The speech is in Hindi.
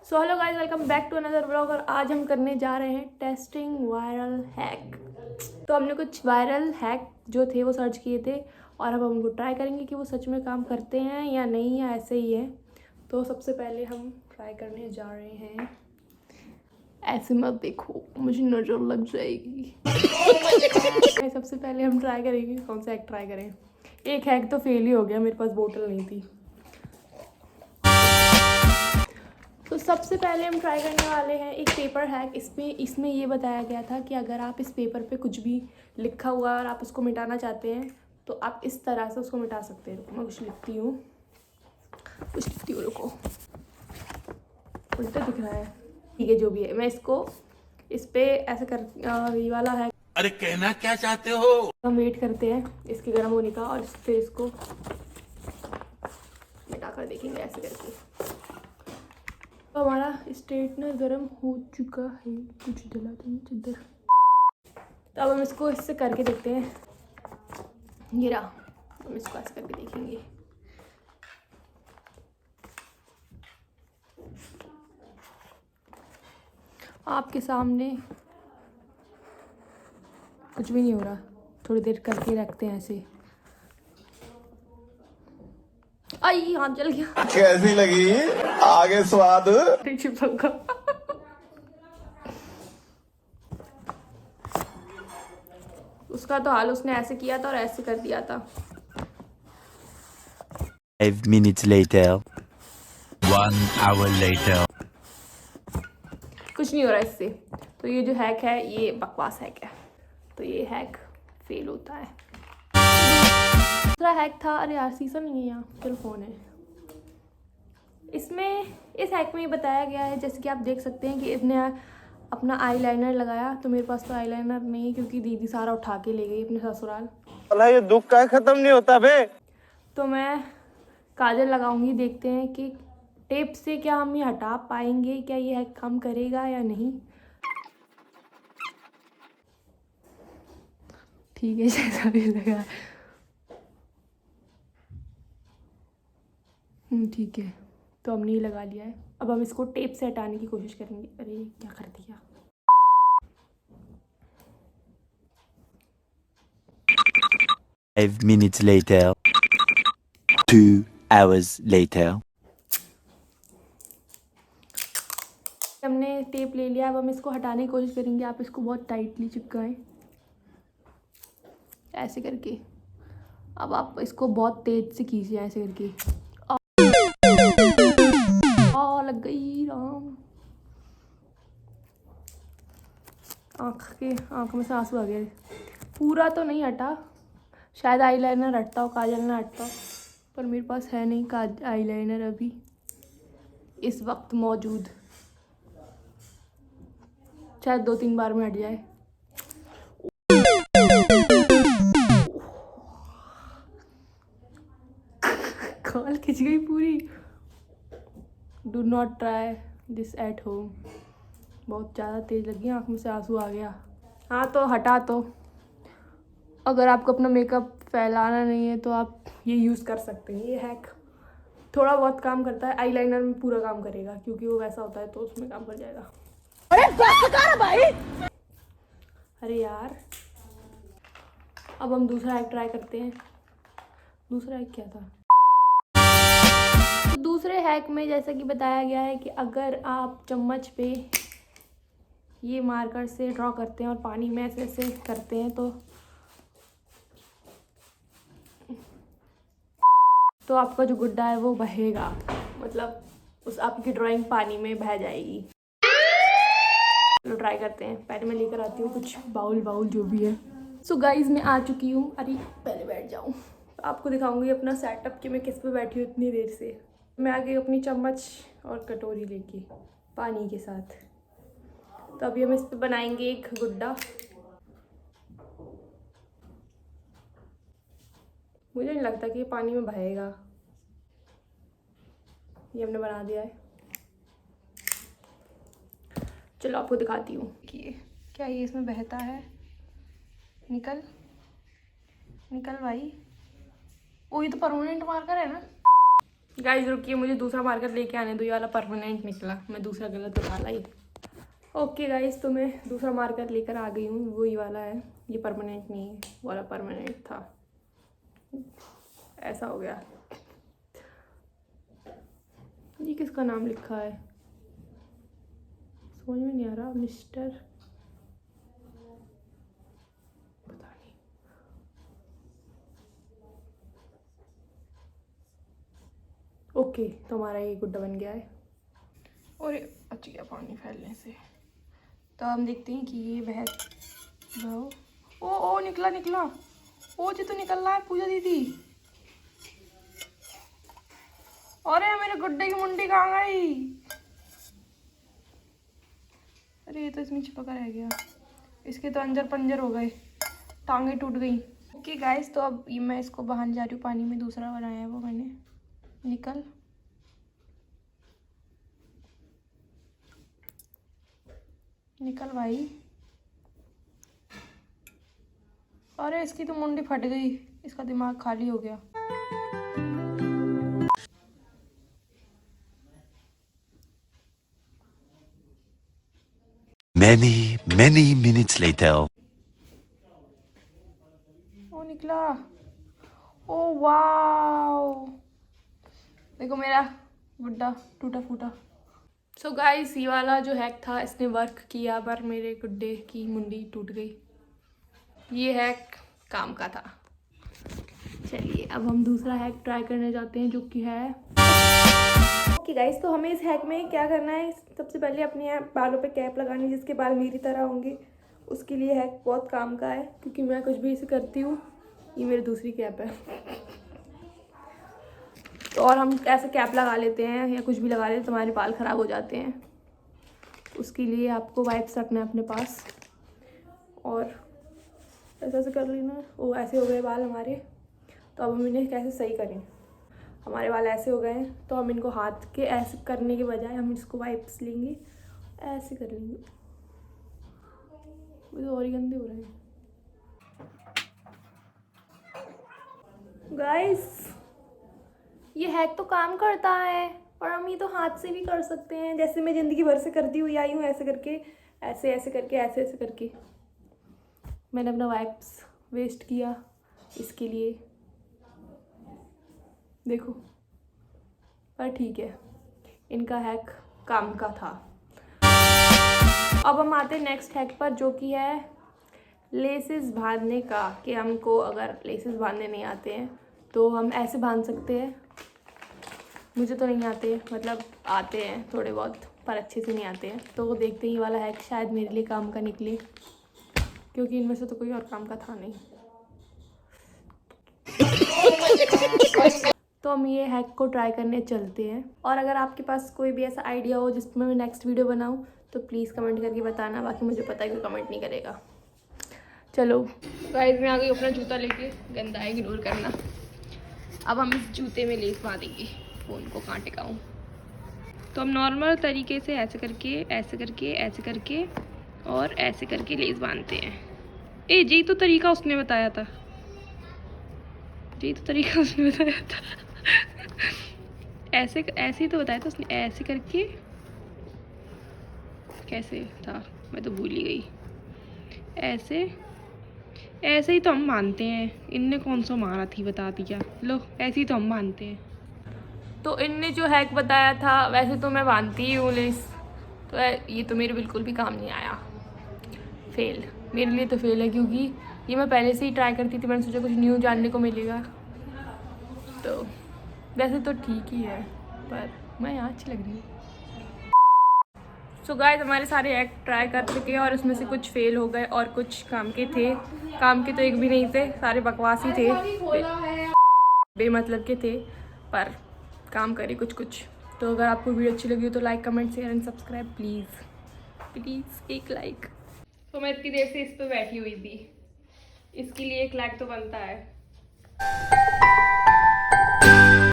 So hello guys, welcome back to another vlog. और आज हम करने जा रहे हैं टेस्टिंग वायरल हैक। तो हमने कुछ वायरल हैक जो थे वो सर्च किए थे और अब हम उनको ट्राई करेंगे कि वो सच में काम करते हैं या नहीं, या ऐसे ही है। तो सबसे पहले हम ट्राई करने जा रहे हैं। ऐसे मत देखो, मुझे नज़र लग जाएगी। सबसे पहले हम ट्राई करेंगे, कौन सा हैक ट्राई करें। एक हैक तो फेल ही हो गया, मेरे पास बोतल नहीं थी। तो सबसे पहले हम ट्राई करने वाले हैं एक पेपर हैक। इसमें ये बताया गया था कि अगर आप इस पेपर पे कुछ भी लिखा हुआ है और आप उसको मिटाना चाहते हैं तो आप इस तरह से उसको मिटा सकते हैं। मैं कुछ लिखती हूँ, रुको, उल्टा दिख रहा है। ठीक है, जो भी है, मैं इसको इस पे ऐसे कर ये वाला है। अरे कहना क्या चाहते हो? हम वेट करते हैं इसके गर्म होने का और फिर इसको मिटा कर देखेंगे ऐसे करके। तो हमारा स्ट्रेटनर गर्म हो चुका है। कुछ जला तो नहीं चिद्दर। तो अब हम इसको इससे करके देखते हैं। ये रहा, हम इसको ऐसे करके देखेंगे। आपके सामने कुछ भी नहीं हो रहा। थोड़ी देर करके रखते हैं ऐसे। आई, हाथ जल गया। कैसी लगी आगे स्वाद? चिपका। उसका तो हाल उसने ऐसे किया था और ऐसे कर दिया था। 5 minutes later. 1 hour later. कुछ नहीं हो रहा इससे। तो ये जो हैक है ये बकवास हैक है। तो ये हैक फेल होता है। दूसरा हैक था, अरे यार सीसा नहीं है यहाँ, चलो फ़ोन है। इस हैक में ये बताया गया है, जैसे कि आप देख सकते हैं कि इसने अपना आईलाइनर लगाया। तो मेरे पास तो आईलाइनर नहीं है क्योंकि दीदी सारा उठा के ले गई अपने ससुराल। ये दुख का खत्म नहीं होता बे। तो मैं काजल लगाऊंगी, देखते हैं कि टेप से क्या हम ये हटा पाएंगे, क्या ये हैक काम करेगा या नहीं। ठीक है, जैसा भी लगा। ठीक है, तो हमने ये लगा लिया है। अब हम इसको टेप से हटाने की कोशिश करेंगे। अरे क्या कर दिया। 5 minutes later. 2 hours later. हमने टेप ले लिया। अब हम इसको हटाने की कोशिश करेंगे। आप इसको बहुत टाइटली चिपकाएं ऐसे करके। अब आप इसको बहुत तेज से खींचिए ऐसे करके। लग गई राम। आँख में से आंसू आ गए। पूरा तो नहीं हटा, शायद आईलाइनर हटता हो, काजल ना हटता हो, पर मेरे पास है नहीं आईलाइनर अभी इस वक्त मौजूद। शायद 2-3 बार में हट जाए। कॉल खिंच गई पूरी। Do not try this at home. बहुत ज़्यादा तेज़ लगी, आँख में से आंसू आ गया। हाँ तो हटा। तो अगर आपको अपना मेकअप फैलाना नहीं है तो आप ये यूज़ कर सकते हैं। ये हैक थोड़ा बहुत काम करता है, आईलाइनर में पूरा काम करेगा क्योंकि वो वैसा होता है तो उसमें काम कर जाएगा। अरे भाई, अरे यार। अब हम दूसरा हैक ट्राई करते हैं। दूसरा हैक क्या था? तो दूसरे हैक में जैसा कि बताया गया है कि अगर आप चम्मच पे ये मार्कर से ड्रॉ करते हैं और पानी में ऐसे ऐसे करते हैं तो आपका जो गुड्डा है वो बहेगा, मतलब उस आपकी ड्राइंग पानी में बह जाएगी। चलो ट्राई करते हैं। पहले मैं लेकर आती हूँ कुछ बाउल जो भी है। सो गाइज मैं आ चुकी हूँ। अरे पहले बैठ जाऊँ। तो आपको दिखाऊंगी अपना सेटअप कि मैं किस पे बैठी हूँ इतनी देर से। मैं आ गई अपनी चम्मच और कटोरी लेके पानी के साथ। तो अभी हम इस पे बनाएंगे एक गुड्डा। मुझे नहीं लगता कि ये पानी में बहेगा। ये हमने बना दिया है। चलो आपको दिखाती हूँ कि क्या ये इसमें बहता है। निकल भाई। वो ये तो परमानेंट मार्कर है ना। गाइस रुकिए, मुझे दूसरा मार्कर लेके आने दो। ये वाला परमानेंट निकला, मैं दूसरा गलत उठा ही। ओके गाइस, तो मैं दूसरा मार्कर लेकर आ गई हूँ। वो ये वाला है, ये परमानेंट नहीं है, वो वाला परमानेंट था। ऐसा हो गया। ये किसका नाम लिखा है समझ में नहीं आ रहा। मिस्टर पता नहीं। ओके, तो हमारा ये गुड्डा बन गया है और ये बच गया पानी फैलने से। तो हम देखते हैं कि ये बह ओ निकला निकला। ओ जी तो निकल रहा है पूजा दीदी। अरे मेरे गुड्डे की मुंडी कहाँ गई? अरे ये तो इसमें चिपका रह गया। इसके तो अंजर पंजर हो गए, टांगे टूट गई। ओके गाइस, तो अब ये मैं इसको बहाने जा रही हूँ पानी में। दूसरा बनाया है वो मैंने। निकल निकल भाई। अरे इसकी तो मुंडी फट गई, इसका दिमाग खाली हो गया। Many minutes later. ओ निकला। ओ वाओ, देखो मेरा गुड्डा टूटा फूटा। सो गाइस, ये वाला जो हैक था इसने वर्क किया, पर मेरे गुड्डे की मुंडी टूट गई। ये हैक काम का था। चलिए अब हम दूसरा हैक ट्राई करने जाते हैं, जो कि है ओके गाइस, तो हमें इस हैक में क्या करना है। सबसे पहले अपने बालों पे कैप लगानी, जिसके बाल मेरी तरह होंगे। उसके लिए हैक बहुत काम का है, क्योंकि मैं कुछ भी इसे करती हूँ। ये मेरी दूसरी कैप है। तो और हम ऐसे कैप लगा लेते हैं या कुछ भी लगा लेते हैं तो हमारे बाल ख़राब हो जाते हैं। उसके लिए आपको वाइप्स रखना है अपने पास और ऐसा ऐसे कर लेना। वो ऐसे हो गए बाल हमारे। तो अब हम इन्हें कैसे सही करें। हमारे बाल ऐसे हो गए हैं, तो हम इनको हाथ के ऐसे करने के बजाय हम इसको वाइप्स लेंगे, ऐसे कर लेंगे। वो तो और ही गंदे हो रहे हैं गाइस। ये हैक तो काम करता है और हम ये तो हाथ से भी कर सकते हैं, जैसे मैं ज़िंदगी भर से करती हुई आई हूँ। ऐसे करके, ऐसे ऐसे करके, ऐसे ऐसे करके मैंने अपना वाइप्स वेस्ट किया इसके लिए, देखो। पर ठीक है, इनका हैक काम का था। अब हम आते हैं नेक्स्ट हैक पर, जो कि है लेसेस बांधने का। कि हमको अगर लेसेस बांधने नहीं आते हैं तो हम ऐसे बांध सकते हैं। मुझे तो नहीं आते, मतलब आते हैं थोड़े बहुत, पर अच्छे से नहीं आते हैं। तो देखते ही वाला हैक शायद मेरे लिए काम का निकले, क्योंकि इनमें से तो कोई और काम का था नहीं। तो हम ये हैक को ट्राई करने चलते हैं। और अगर आपके पास कोई भी ऐसा आइडिया हो जिसमें मैं नेक्स्ट वीडियो बनाऊं तो प्लीज़ कमेंट करके बताना। बाकी मुझे पता है कि कमेंट नहीं करेगा। चलो गाइस, मैं आ गई अपना जूता लेके। गंदा है, इग्नोर करना। अब हम इस जूते में लेस बांधेंगे। फ़ोन को कहाँ टिकाऊं। तो हम नॉर्मल तरीके से ऐसे करके, ऐसे करके, ऐसे करके और ऐसे करके लेस बांधते हैं। यही तो तरीका उसने बताया था। यही तो तरीका उसने बताया था। ऐसे ऐसे ही तो बताया था उसने। ऐसे करके कैसे था, मैं तो भूल ही गई। ऐसे ऐसे ही तो हम मानते हैं। इनने कौन सा मारा थी बता दिया। लो, ऐसे ही तो हम मानते हैं। तो इनने जो हैक बताया था वैसे तो मैं मानती ही हूँ लेस। तो ये तो मेरे बिल्कुल भी काम नहीं आया। फेल, मेरे लिए तो फेल है, क्योंकि ये मैं पहले से ही ट्राई करती थी। मैंने सोचा कुछ न्यू जानने को मिलेगा। तो वैसे तो ठीक ही है, पर मैं यहाँ अच्छी लग रही हूँ। सो गाइस, हमारे सारे हैक ट्राई कर चुके हैं और उसमें से कुछ फेल हो गए और कुछ काम के थे। काम के तो एक भी नहीं थे, सारे बकवास ही थे, बेमतलब के थे, पर काम करे कुछ कुछ। तो अगर आपको वीडियो अच्छी लगी हो तो like, comment, share and subscribe please. Please एक लाइक। तो मैं इतनी देर से इस पे बैठी हुई थी, इसके लिए एक लाइक तो बनता है।